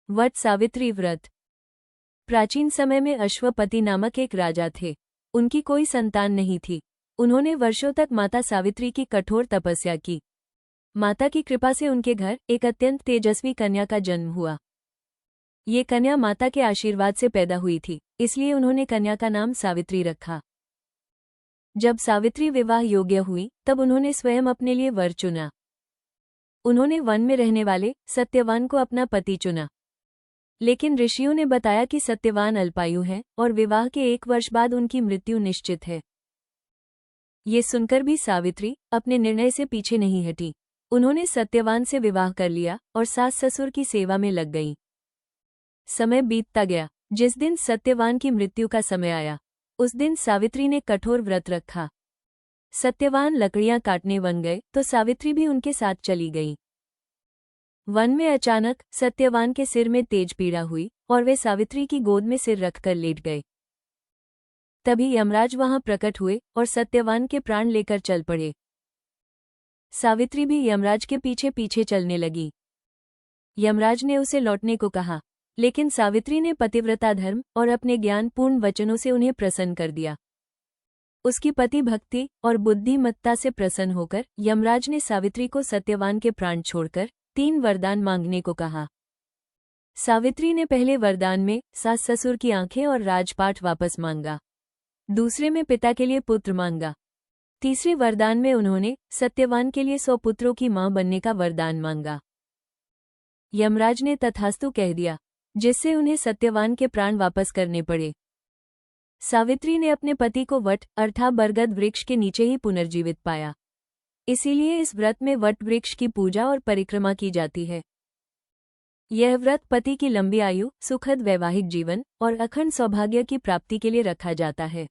वट सावित्री व्रत। प्राचीन समय में अश्वपति नामक एक राजा थे। उनकी कोई संतान नहीं थी। उन्होंने वर्षों तक माता सावित्री की कठोर तपस्या की। माता की कृपा से उनके घर एक अत्यंत तेजस्वी कन्या का जन्म हुआ। ये कन्या माता के आशीर्वाद से पैदा हुई थी, इसलिए उन्होंने कन्या का नाम सावित्री रखा। जब सावित्री विवाह योग्य हुई तब उन्होंने स्वयं अपने लिए वर चुना। उन्होंने वन में रहने वाले सत्यवान को अपना पति चुना। लेकिन ऋषियों ने बताया कि सत्यवान अल्पायु है और विवाह के 1 वर्ष बाद उनकी मृत्यु निश्चित है। ये सुनकर भी सावित्री अपने निर्णय से पीछे नहीं हटी। उन्होंने सत्यवान से विवाह कर लिया और सास ससुर की सेवा में लग गईं। समय बीतता गया। जिस दिन सत्यवान की मृत्यु का समय आया, उस दिन सावित्री ने कठोर व्रत रखा। सत्यवान लकड़ियां काटने वन गए तो सावित्री भी उनके साथ चली गई। वन में अचानक सत्यवान के सिर में तेज पीड़ा हुई और वे सावित्री की गोद में सिर रखकर लेट गए। तभी यमराज वहां प्रकट हुए और सत्यवान के प्राण लेकर चल पड़े। सावित्री भी यमराज के पीछे पीछे चलने लगी। यमराज ने उसे लौटने को कहा, लेकिन सावित्री ने पतिव्रता धर्म और अपने ज्ञानपूर्ण वचनों से उन्हें प्रसन्न कर दिया। उसकी पति भक्ति और बुद्धिमत्ता से प्रसन्न होकर यमराज ने सावित्री को सत्यवान के प्राण छोड़कर 3 वरदान मांगने को कहा। सावित्री ने पहले वरदान में सास ससुर की आंखें और राजपाट वापस मांगा। दूसरे में पिता के लिए पुत्र मांगा। तीसरे वरदान में उन्होंने सत्यवान के लिए 100 पुत्रों की मां बनने का वरदान मांगा। यमराज ने तथास्तु कह दिया, जिससे उन्हें सत्यवान के प्राण वापस करने पड़े। सावित्री ने अपने पति को वट अर्थात बरगद वृक्ष के नीचे ही पुनर्जीवित पाया। इसीलिए इस व्रत में वट वृक्ष की पूजा और परिक्रमा की जाती है। यह व्रत पति की लंबी आयु, सुखद वैवाहिक जीवन और अखंड सौभाग्य की प्राप्ति के लिए रखा जाता है।